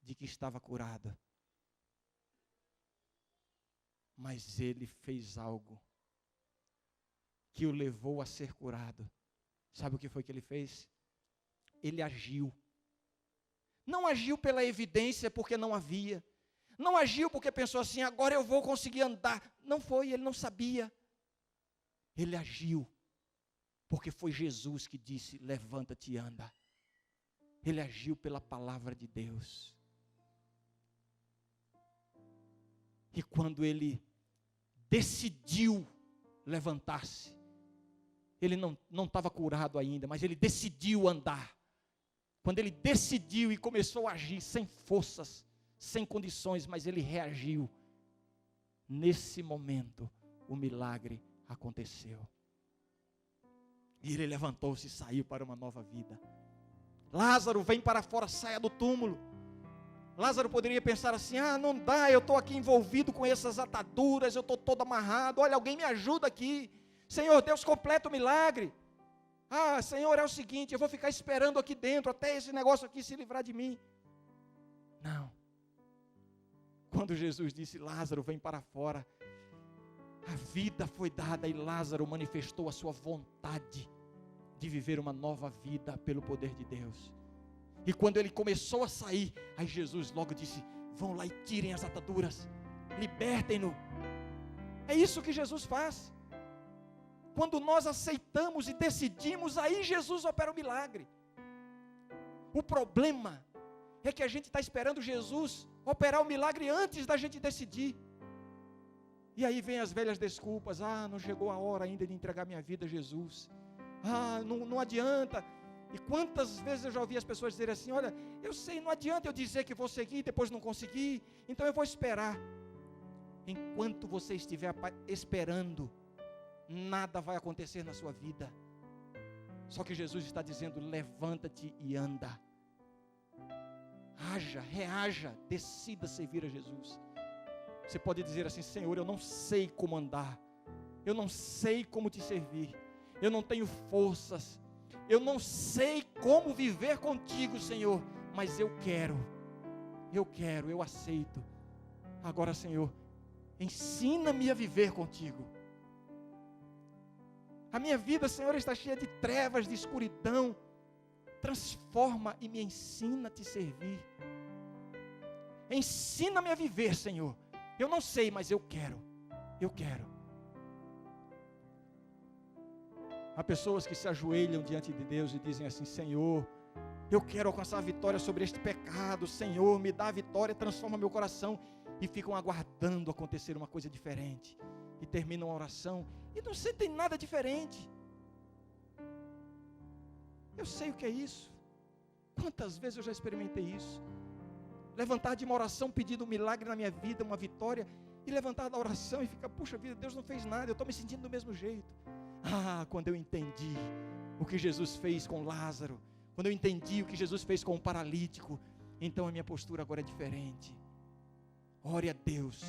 de que estava curado. Mas ele fez algo que o levou a ser curado. Sabe o que foi que ele fez? Ele agiu. Não agiu pela evidência porque não havia. Não agiu porque pensou assim, agora eu vou conseguir andar. Não foi, ele não sabia. Ele agiu porque foi Jesus que disse, levanta-te e anda. Ele agiu pela palavra de Deus. E quando ele decidiu levantar-se, ele não estava curado ainda, mas ele decidiu andar. Quando ele decidiu e começou a agir sem forças, sem condições, mas ele reagiu. Nesse momento, o milagre aconteceu. E ele levantou-se e saiu para uma nova vida. Lázaro, vem para fora, saia do túmulo. Lázaro poderia pensar assim, não dá, eu estou aqui envolvido com essas ataduras, eu estou todo amarrado, olha, alguém me ajuda aqui. Senhor, Deus completa o milagre. Senhor, é o seguinte, eu vou ficar esperando aqui dentro, até esse negócio aqui se livrar de mim. Não. Quando Jesus disse, Lázaro, vem para fora, a vida foi dada e Lázaro manifestou a sua vontade de viver uma nova vida pelo poder de Deus. E quando ele começou a sair, aí Jesus logo disse, vão lá e tirem as ataduras, libertem-no. É isso que Jesus faz. Quando nós aceitamos e decidimos, aí Jesus opera o milagre. O problema é que a gente está esperando Jesus operar o milagre antes da gente decidir. E aí vem as velhas desculpas, não chegou a hora ainda de entregar minha vida a Jesus. Não adianta. E quantas vezes eu já ouvi as pessoas dizerem assim, olha, eu sei, não adianta eu dizer que vou seguir e depois não conseguir, então eu vou esperar. Enquanto você estiver esperando, nada vai acontecer na sua vida. Só que Jesus está dizendo, levanta-te e anda. Haja, reaja, decida servir a Jesus. Você pode dizer assim, Senhor, eu não sei como andar, eu não sei como te servir, eu não tenho forças, eu não sei como viver contigo, Senhor, mas eu quero, eu aceito. Agora, Senhor, ensina-me a viver contigo. A minha vida, Senhor, está cheia de trevas, de escuridão. Transforma e me ensina a te servir. Ensina-me a viver, Senhor. Eu não sei, mas eu quero. Há pessoas que se ajoelham diante de Deus e dizem assim, Senhor, eu quero alcançar a vitória sobre este pecado, Senhor, me dá a vitória, transforma meu coração, e ficam aguardando acontecer uma coisa diferente, e terminam a oração, e não sentem nada diferente. Eu sei o que é isso, quantas vezes eu já experimentei isso, levantar de uma oração pedindo um milagre na minha vida, uma vitória, e levantar da oração e ficar, puxa vida, Deus não fez nada, eu estou me sentindo do mesmo jeito. Quando eu entendi o que Jesus fez com Lázaro, quando eu entendi o que Jesus fez com o paralítico, então a minha postura agora é diferente. Ore a Deus,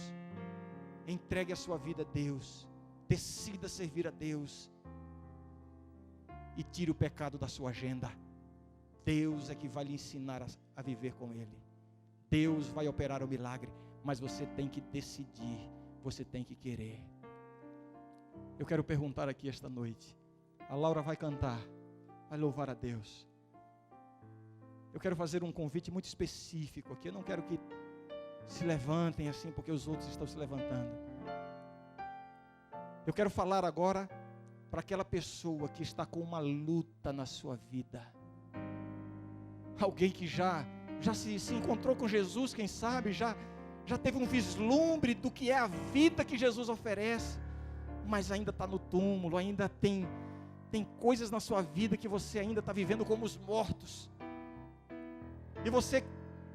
Entregue a sua vida a Deus. Decida servir a Deus. E tire o pecado da sua agenda. Deus é que vai lhe ensinar a viver com Ele. Deus vai operar o milagre. Mas você tem que decidir. Você tem que querer. Eu quero perguntar aqui esta noite. A Laura vai cantar. Vai louvar a Deus. Eu quero fazer um convite muito específico aqui. Eu não quero que se levantem assim porque os outros estão se levantando. Eu quero falar agora para aquela pessoa que está com uma luta na sua vida. Alguém que já se encontrou com Jesus, quem sabe, já teve um vislumbre do que é a vida que Jesus oferece, mas ainda está no túmulo, ainda tem coisas na sua vida que você ainda está vivendo como os mortos. E você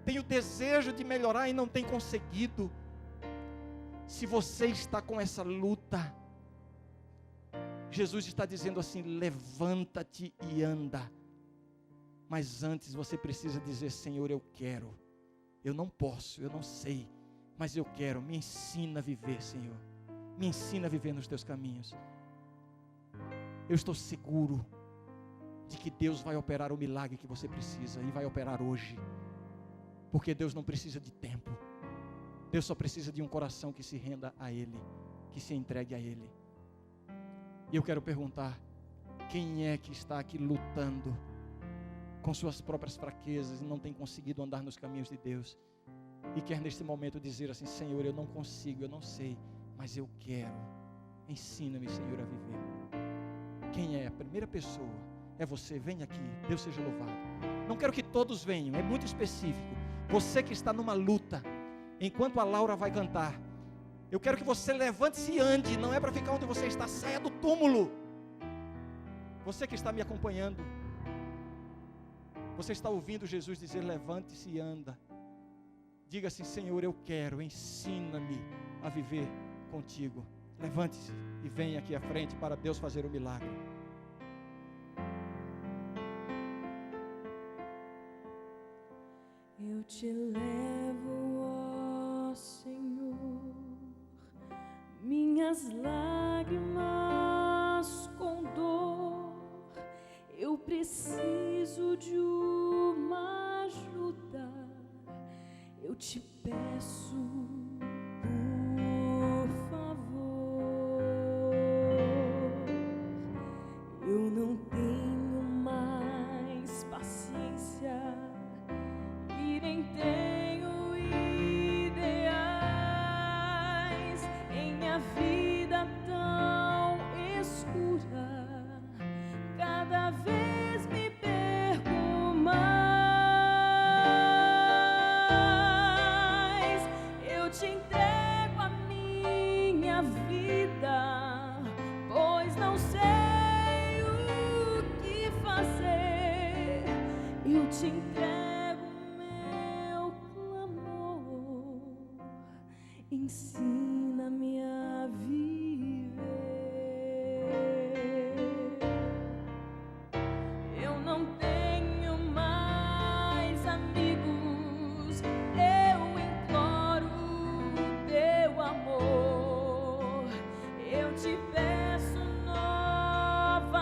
tem o desejo de melhorar e não tem conseguido. Se você está com essa luta, Jesus está dizendo assim: levanta-te e anda. Mas antes você precisa dizer: Senhor, eu quero. Eu não posso, eu não sei, mas eu quero. Me ensina a viver, Senhor. Me ensina a viver nos teus caminhos. Eu estou seguro de que Deus vai operar o milagre que você precisa, e vai operar hoje. Porque Deus não precisa de tempo. Deus só precisa de um coração que se renda a Ele, que se entregue a Ele. E eu quero perguntar: quem é que está aqui lutando com suas próprias fraquezas e não tem conseguido andar nos caminhos de Deus, e quer neste momento dizer assim: Senhor, eu não consigo, eu não sei, mas eu quero. Ensina-me, Senhor, a viver. Quem é? A primeira pessoa é você. Vem aqui, Deus seja louvado. Não quero que todos venham, é muito específico. Você que está numa luta, enquanto a Laura vai cantar, eu quero que você levante-se e ande. Não é para ficar onde você está, saia do túmulo. Você que está me acompanhando, você está ouvindo Jesus dizer: levante-se e anda. Diga assim: Senhor, eu quero, ensina-me a viver contigo. Levante-se e venha aqui à frente para Deus fazer o milagre.
Eu te levo, ó Senhor, minhas lágrimas com dor. Eu preciso de uma ajuda. Eu te peço, por favor. Eu não tenho mais paciência e nem tenho ideais em minha vida tão escura. Cada vez me perco mais. Eu te entrego a minha vida, pois não sei o que fazer. Eu te entrego meu clamor, ensina-me a viver. Eu não tenho mais amigos, eu imploro teu amor. Eu te peço novamente,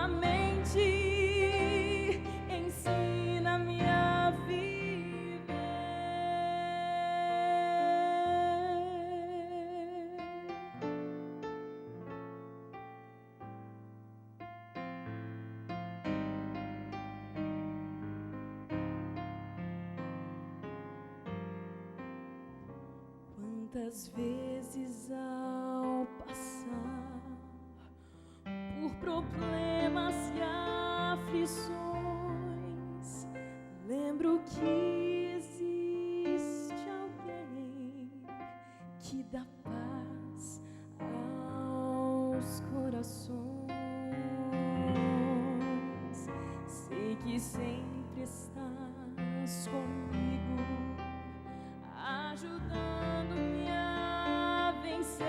ensina-me a viver. Quantas vezes ao passar por problemas e aflições, lembro que existe alguém que dá paz aos corações. Sei que sempre estás comigo, ajudando-me a vencer.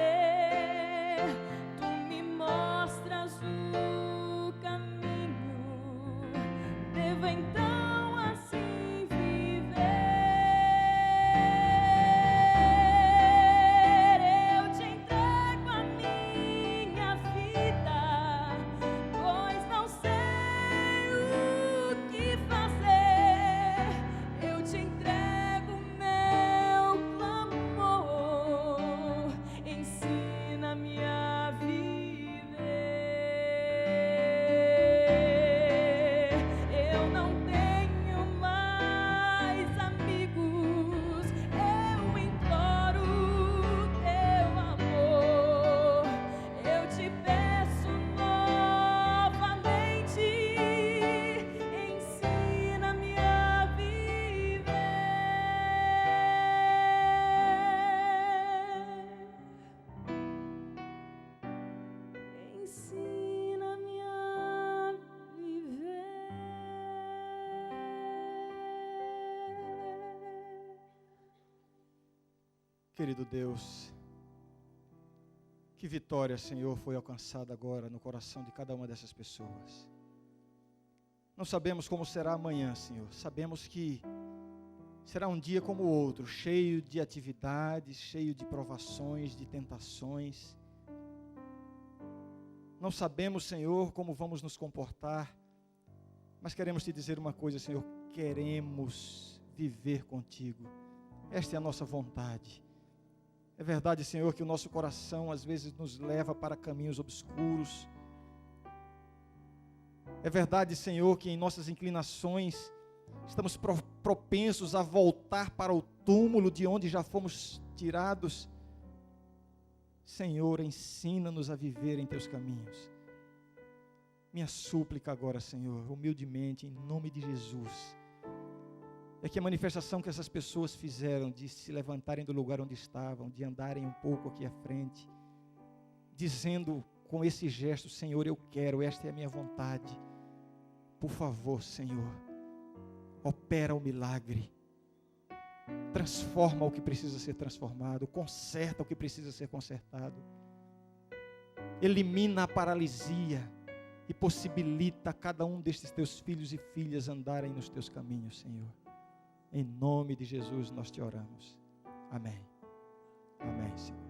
Tu me mostras o caminho, devo então assim viver. Eu te entrego
Querido Deus, que vitória, Senhor, foi alcançada agora no coração de cada uma dessas pessoas. Não sabemos como será amanhã, Senhor. Sabemos que será um dia como o outro, cheio de atividades, cheio de provações, de tentações. Não sabemos, Senhor, como vamos nos comportar, mas queremos te dizer uma coisa, Senhor, queremos viver contigo. Esta é a nossa vontade. É verdade, Senhor, que o nosso coração às vezes nos leva para caminhos obscuros. É verdade, Senhor, que em nossas inclinações estamos propensos a voltar para o túmulo de onde já fomos tirados. Senhor, ensina-nos a viver em teus caminhos. Minha súplica agora, Senhor, humildemente, em nome de Jesus, é que a manifestação que essas pessoas fizeram de se levantarem do lugar onde estavam, de andarem um pouco aqui à frente, dizendo com esse gesto, Senhor, eu quero, esta é a minha vontade. Por favor, Senhor, opera o milagre, transforma o que precisa ser transformado, conserta o que precisa ser consertado, elimina a paralisia e possibilita a cada um destes teus filhos e filhas andarem nos teus caminhos, Senhor. Em nome de Jesus nós te oramos. Amém. Amém, Senhor.